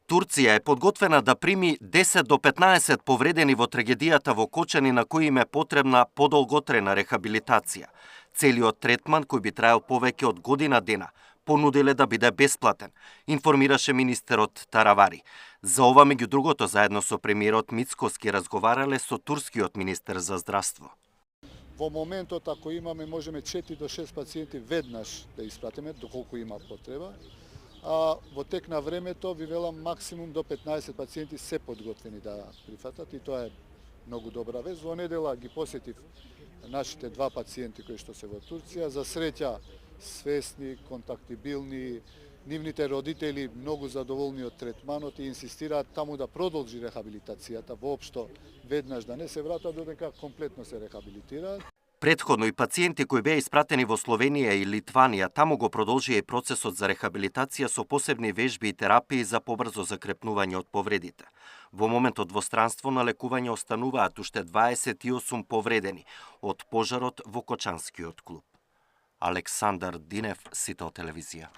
Турција е подготвена да прими 10 до 15 повредени во трагедијата во Кочани на кои им е потребна подолготрена рехабилитација. Целиот третман, кој би траел повеќе од година дена, понуделе да биде бесплатен, информираше министерот Таравари. За ова, меѓу другото, заедно со премиерот Мицкоски разговарале со турскиот министер за здравство. Во моментот, ако имаме, можеме 4 до 6 пациенти веднаш да испратиме, доколку има потреба. А во тек на времето, ви велам, максимум до 15 пациенти се подготвени да прифатат и тоа е многу добра вест. Во недела ги посетив нашите 2 пациенти кои што се во Турција. За среќа, свесни, контактибилни, нивните родители многу задоволни од третманот и инсистираат таму да продолжи рехабилитацијата, воопшто веднаш да не се вратат додека комплетно се рехабилитираат. Претходно и пациенти кои беа испратени во Словенија и Литванија, таму го продолжија и процесот за рехабилитација со посебни вежби и терапии за побрзо закрепнување од повредите. Во моментот во странство на лекување остануваат уште 28 повредени од пожарот во Кочанскиот клуб. Александар Динев, Сител телевизија.